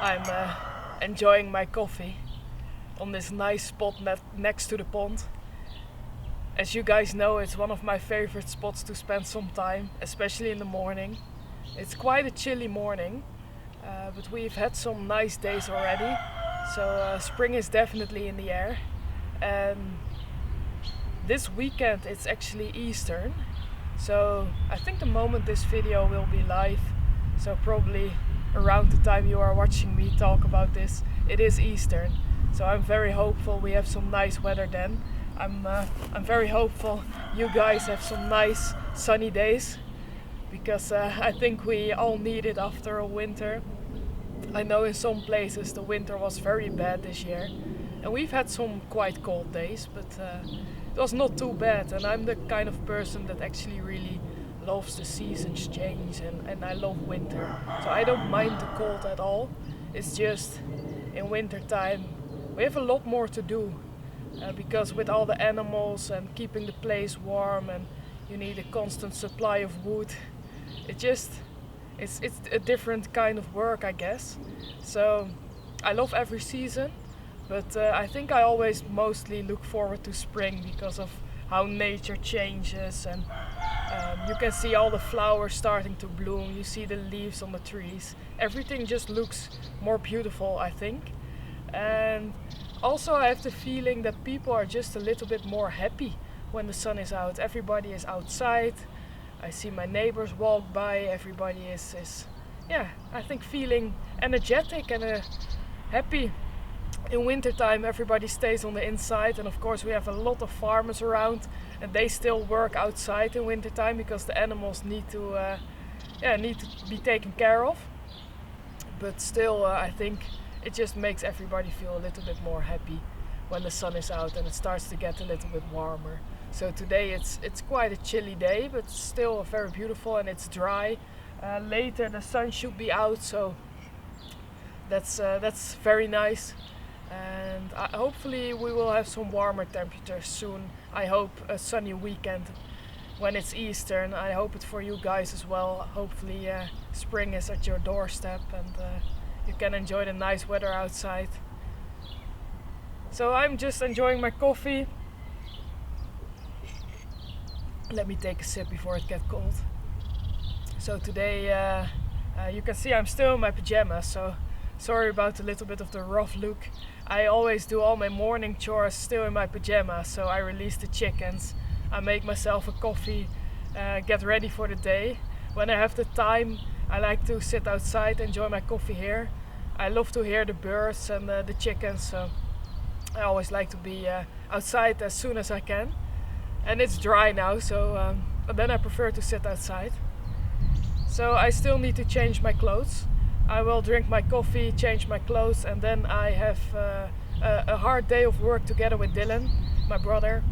I'm enjoying my coffee on this nice spot next to the pond. As you guys know, it's one of my favorite spots to spend some time, especially in the morning. It's quite a chilly morning, but we've had some nice days already, so spring is definitely in the air. And this weekend it's actually Easter, so I think the moment this video will be live, so probably around the time you are watching me talk about this, it is Easter. So I'm very hopeful we have some nice weather then. I'm very hopeful you guys have some nice sunny days, because I think we all need it after a winter. I know in some places the winter was very bad this year, and we've had some quite cold days, but it was not too bad. And I'm the kind of person that actually really loves the seasons change, and I love winter, so I don't mind the cold at all. It's just in winter time we have a lot more to do, because with all the animals and keeping the place warm, and you need a constant supply of wood, it's a different kind of work, I guess. So I love every season, but I think I always mostly look forward to spring because of how nature changes, and you can see all the flowers starting to bloom, you see the leaves on the trees, everything just looks more beautiful, I think. And also I have the feeling that people are just a little bit more happy when the sun is out. Everybody is outside, I see my neighbors walk by, everybody is I think feeling energetic and happy. In wintertime everybody stays on the inside, and of course we have a lot of farmers around, and they still work outside in wintertime because the animals need to be taken care of. But still I think it just makes everybody feel a little bit more happy when the sun is out and it starts to get a little bit warmer. So today it's quite a chilly day, but still very beautiful, and it's dry. Later the sun should be out, so that's very nice. And hopefully we will have some warmer temperatures soon. I hope a sunny weekend when it's Easter, and I hope it for you guys as well. Hopefully spring is at your doorstep, and you can enjoy the nice weather outside. So I'm just enjoying my coffee. Let me take a sip before it gets cold. So today you can see I'm still in my pajamas, so sorry about a little bit of the rough look. I always do all my morning chores still in my pajamas, so I release the chickens, I make myself a coffee, get ready for the day. When I have the time, I like to sit outside, enjoy my coffee here. I love to hear the birds and the chickens, so I always like to be outside as soon as I can. And it's dry now, so then I prefer to sit outside. So I still need to change my clothes. I will drink my coffee, change my clothes, and then I have a hard day of work together with Dylan, my brother,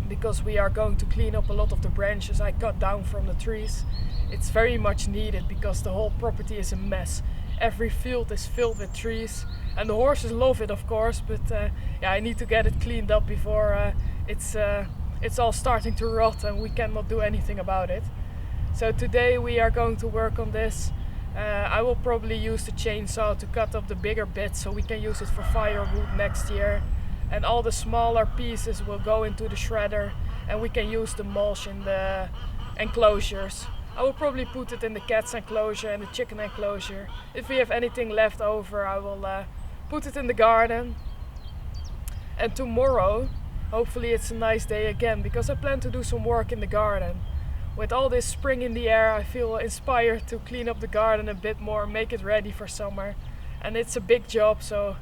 because we are going to clean up a lot of the branches I cut down from the trees. It's very much needed because the whole property is a mess. Every field is filled with trees, and the horses love it, of course, but I need to get it cleaned up before it's all starting to rot and we cannot do anything about it. So today we are going to work on this. I will probably use the chainsaw to cut up the bigger bits so we can use it for firewood next year. And all the smaller pieces will go into the shredder, and we can use the mulch in the enclosures. I will probably put it in the cat's enclosure and the chicken enclosure. If we have anything left over, I will put it in the garden. And tomorrow, hopefully it's a nice day again, because I plan to do some work in the garden. With all this spring in the air, I feel inspired to clean up the garden a bit more, make it ready for summer. And it's a big job, so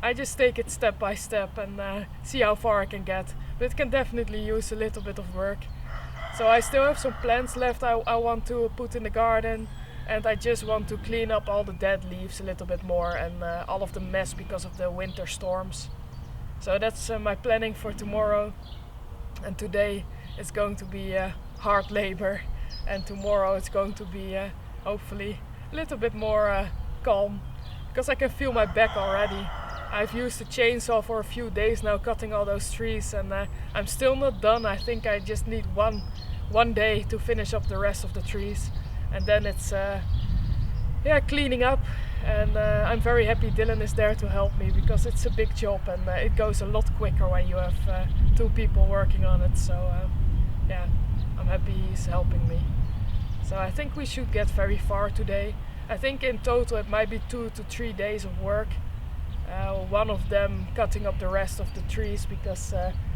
I just take it step by step and see how far I can get. But it can definitely use a little bit of work. So I still have some plants left I want to put in the garden, and I just want to clean up all the dead leaves a little bit more, and all of the mess because of the winter storms. So that's my planning for tomorrow. And today it's going to be hard labor, and tomorrow it's going to be hopefully a little bit more calm, because I can feel my back already. I've used the chainsaw for a few days now, cutting all those trees, and I'm still not done. I think I just need one day to finish up the rest of the trees, and then it's yeah, cleaning up, and I'm very happy Dylan is there to help me, because it's a big job and it goes a lot quicker when you have 2 people working on it. So yeah, I'm happy he's helping me. So I think we should get very far today. I think in total it might be 2 to 3 days of work. One of them cutting up the rest of the trees, because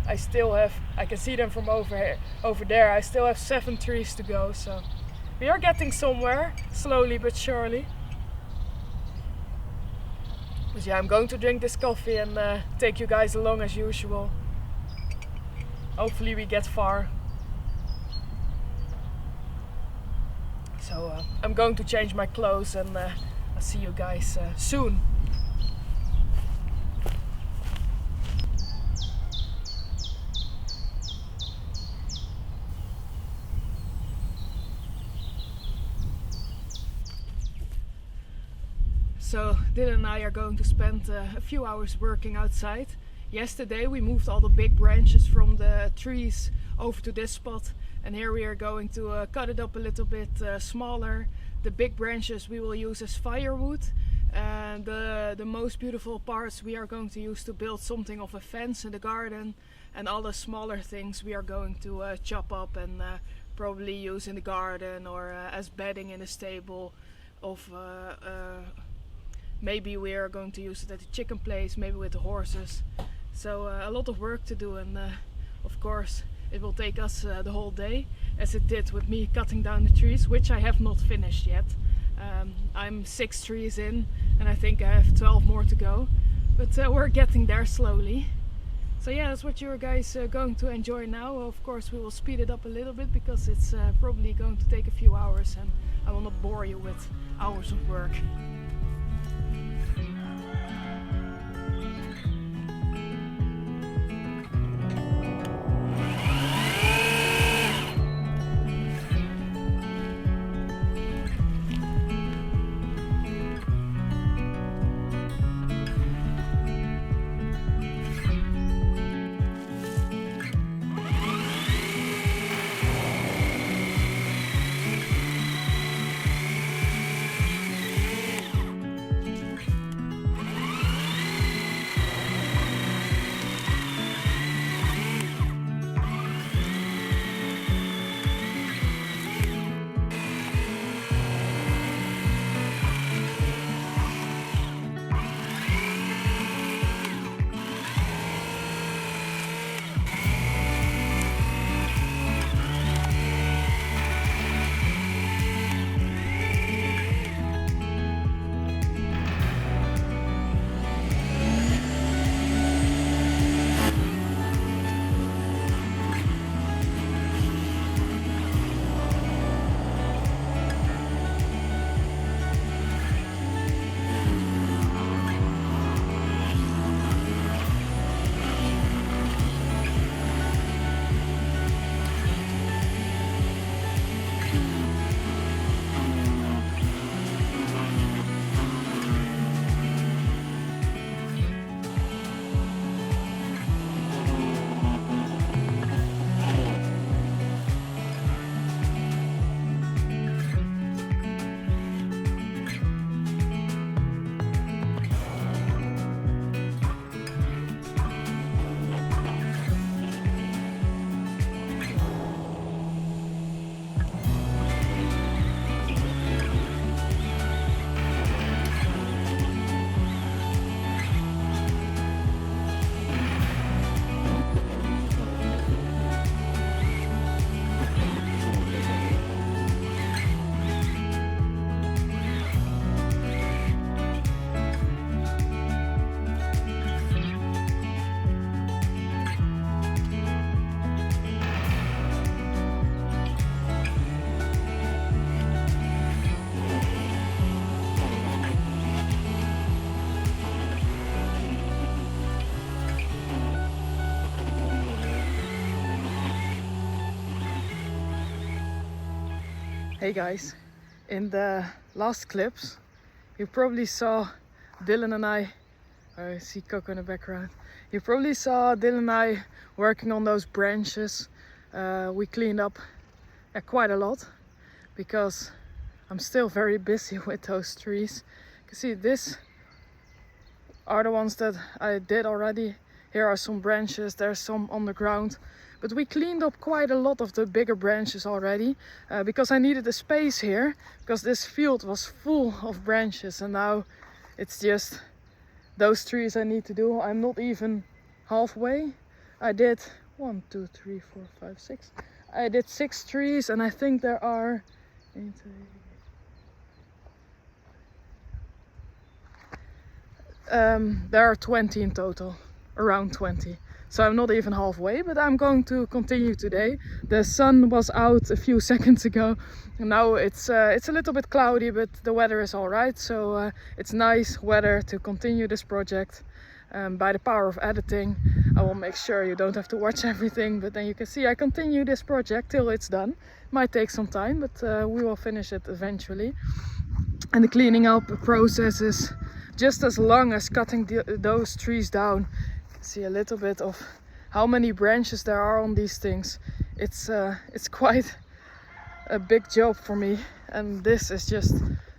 I still have, I can see them from over there, I still have 7 trees to go. So we are getting somewhere, slowly but surely. But yeah, I'm going to drink this coffee and take you guys along as usual. Hopefully we get far. So I'm going to change my clothes, and I'll see you guys soon. So Dylan and I are going to spend a few hours working outside. Yesterday we moved all the big branches from the trees over to this spot, and here we are going to cut it up a little bit smaller. The big branches we will use as firewood, and the most beautiful parts we are going to use to build something of a fence in the garden, and all the smaller things we are going to chop up and probably use in the garden or as bedding in the stable. Maybe we are going to use it at the chicken place, maybe with the horses. So a lot of work to do, and of course it will take us the whole day, as it did with me cutting down the trees, which I have not finished yet. I'm 6 trees in, and I think I have 12 more to go, but we're getting there slowly. So yeah, that's what you guys are going to enjoy now. Of course we will speed it up a little bit, because it's probably going to take a few hours, and I will not bore you with hours of work. Hey guys, in the last clips you probably saw Dylan and I see Coco in the background. You probably saw Dylan and I working on those branches. We cleaned up quite a lot, because I'm still very busy with those trees. You can see this are the ones that I did already. Here are some branches, there's some on the ground. But we cleaned up quite a lot of the bigger branches already because I needed a space here, because this field was full of branches and now it's just those trees I need to do. I'm not even halfway. I did 1, 2, 3, 4, 5, 6. I did 6 trees and I think there are 8, 8. There are 20 in total, around 20. So I'm not even halfway, but I'm going to continue today. The sun was out a few seconds ago. Now it's a little bit cloudy, but the weather is all right. So it's nice weather to continue this project. By the power of editing, I will make sure you don't have to watch everything, but then you can see I continue this project till it's done. Might take some time, but we will finish it eventually. And the cleaning up process is just as long as cutting those trees down. You can see a little bit of how many branches there are on these things. It's quite a big job for me, and this is just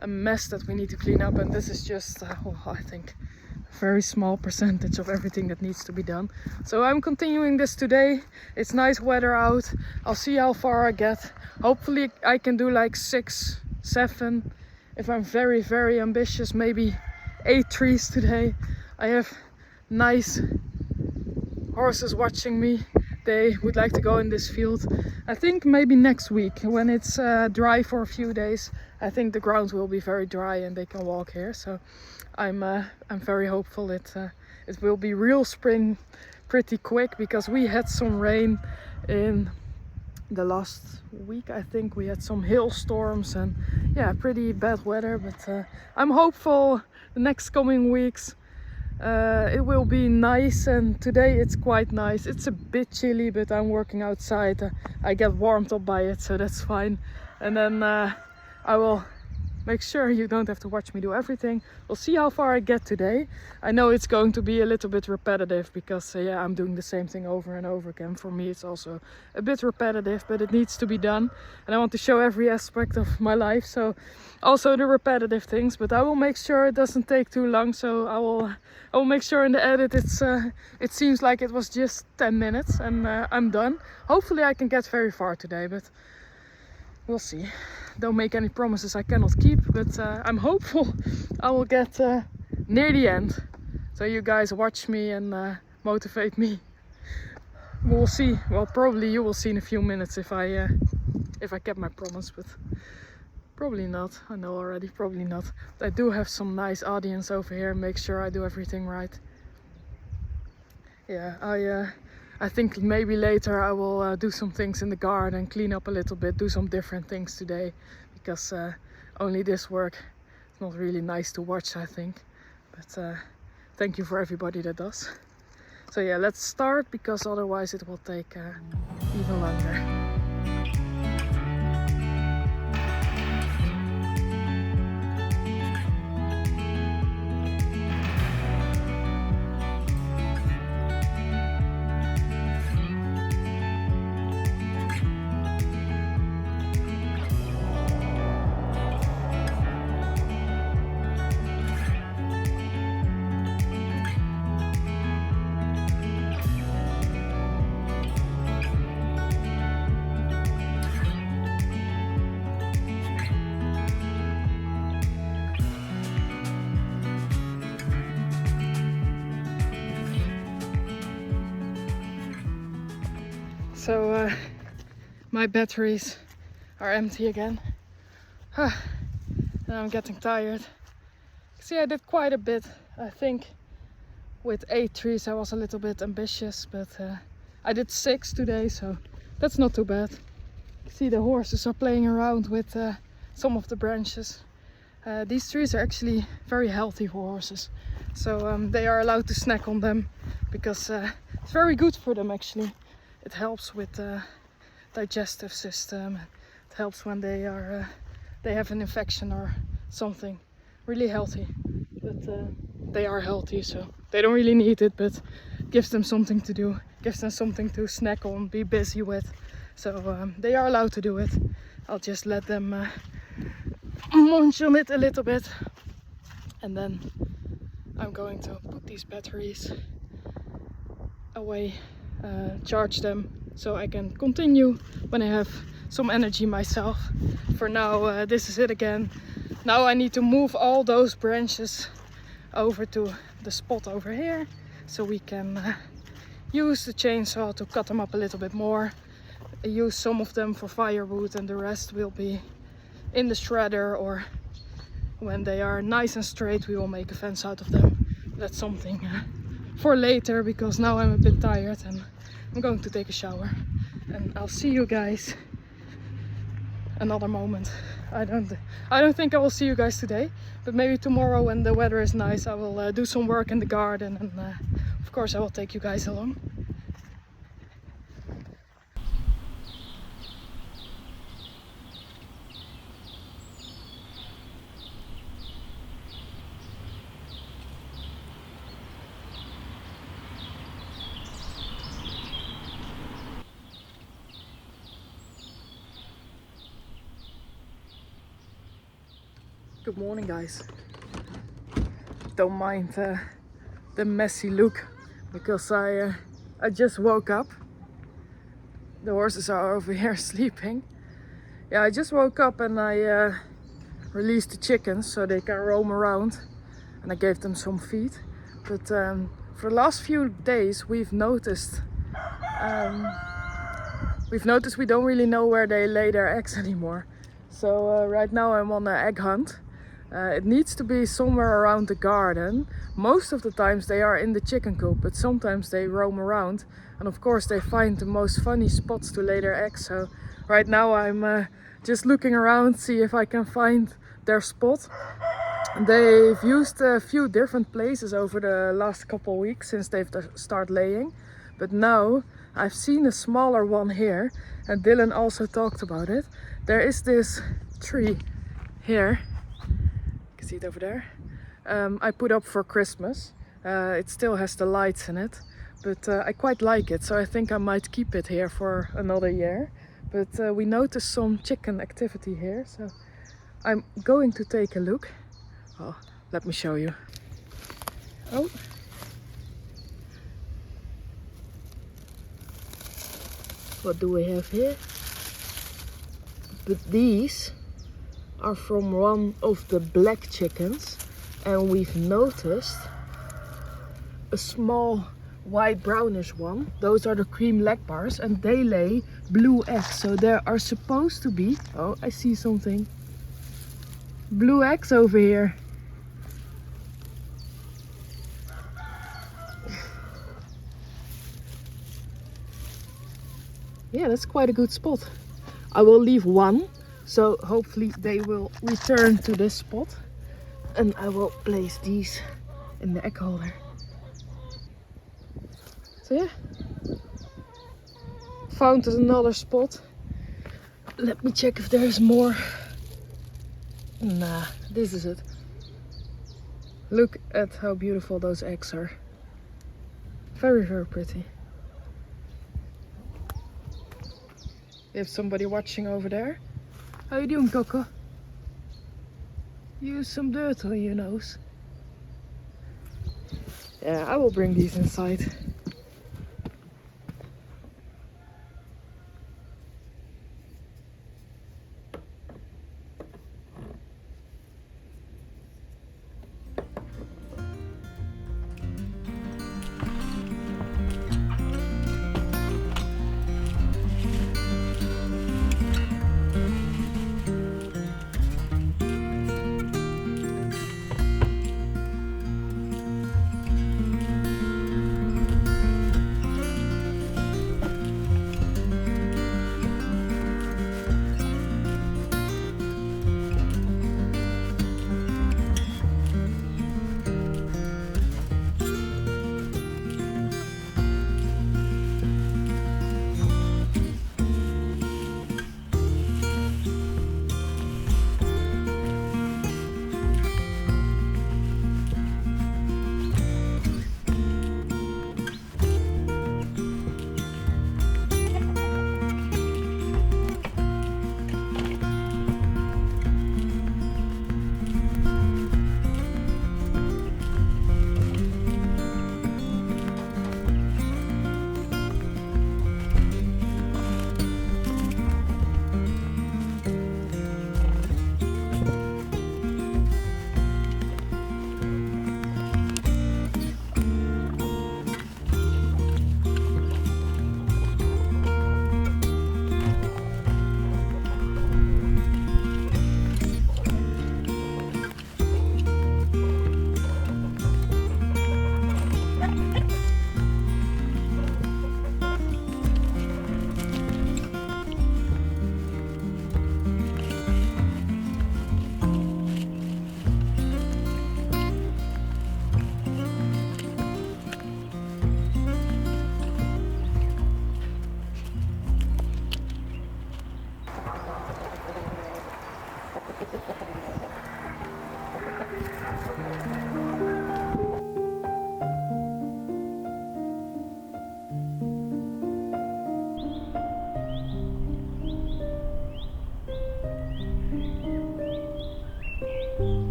a mess that we need to clean up, and this is just I think a very small percentage of everything that needs to be done. So I'm continuing this today. It's nice weather out. I'll see how far I get. Hopefully I can do like 6, 7. If I'm very, very ambitious, maybe 8 trees today. I have nice horses watching me. They would like to go in this field. I think maybe next week when it's dry for a few days. I think the ground will be very dry and they can walk here. So I'm very hopeful it will be real spring pretty quick, because we had some rain in the last week. I think we had some hailstorms and yeah, pretty bad weather, but I'm hopeful the next coming weeks it will be nice, and today it's quite nice. It's a bit chilly, but I'm working outside. I get warmed up by it, so that's fine. And then I will make sure you don't have to watch me do everything. We'll see how far I get today. I know it's going to be a little bit repetitive because yeah, I'm doing the same thing over and over again. For me it's also a bit repetitive, but it needs to be done. And I want to show every aspect of my life, so also the repetitive things. But I will make sure it doesn't take too long, so I will make sure in the edit it seems like it was just 10 minutes and I'm done. Hopefully I can get very far today, but we'll see. Don't make any promises I cannot keep, but I'm hopeful I will get near the end. So you guys watch me and motivate me. We'll see. Well, probably you will see in a few minutes if I kept my promise, but probably not. I know already, probably not. But I do have some nice audience over here. Make sure I do everything right. Yeah, I think maybe later I will do some things in the garden, clean up a little bit, do some different things today, because only this work is not really nice to watch, I think. But thank you for everybody that does. So yeah, let's start, because otherwise it will take even longer. So my batteries are empty again. And I'm getting tired. See, I did quite a bit. I think with 8 trees I was a little bit ambitious, but I did 6 today, so that's not too bad. See, the horses are playing around with some of the branches. These trees are actually very healthy for horses, so they are allowed to snack on them, because it's very good for them actually. It helps with the digestive system. It helps when they have an infection or something. Really healthy. But they are healthy, so they don't really need it, but it gives them something to do. Gives them something to snack on, be busy with. So they are allowed to do it. I'll just let them munch on it a little bit, and then I'm going to put these batteries away, charge them so I can continue when I have some energy myself. For now, this is it again. Now I need to move all those branches over to the spot over here so we can use the chainsaw to cut them up a little bit more. Use some of them for firewood and the rest will be in the shredder, or when they are nice and straight we will make a fence out of them. That's something for later, because now I'm a bit tired and I'm going to take a shower, and I'll see you guys another moment. I don't think I will see you guys today, but maybe tomorrow when the weather is nice I will do some work in the garden, and of course I will take you guys along. Good morning, guys. Don't mind the messy look, because I just woke up. The horses are over here sleeping. Yeah, I just woke up and I released the chickens so they can roam around, and I gave them some feed. But for the last few days we've noticed we don't really know where they lay their eggs anymore. So right now I'm on an egg hunt. It needs to be somewhere around the garden. Most of the times they are in the chicken coop, but sometimes they roam around, and of course they find the most funny spots to lay their eggs. So right now I'm just looking around, see if I can find their spot. They've used a few different places over the last couple of weeks since they've started laying, but now I've seen a smaller one here, and Dylan also talked about it. There is this tree here, you can see it over there, I put up for Christmas. It still has the lights in it, but I quite like it, so I think I might keep it here for another year. But we noticed some chicken activity here, so I'm going to take a look. Oh, let me show you. Oh. What do we have here? But these are from one of the black chickens, and we've noticed a small white brownish one. Those are the cream leg bars, and they lay blue eggs. So there are supposed to be, oh, I see something, blue eggs over here. Yeah, that's quite a good spot. I will leave one, so hopefully they will return to this spot, and I will place these in the egg holder. So yeah, found another spot. Let me check if there's more. Nah, this is it. Look at how beautiful those eggs are. Very, very pretty. We have somebody watching over there. How you doing, Coco? You have some dirt on your nose. Yeah, I will bring these inside.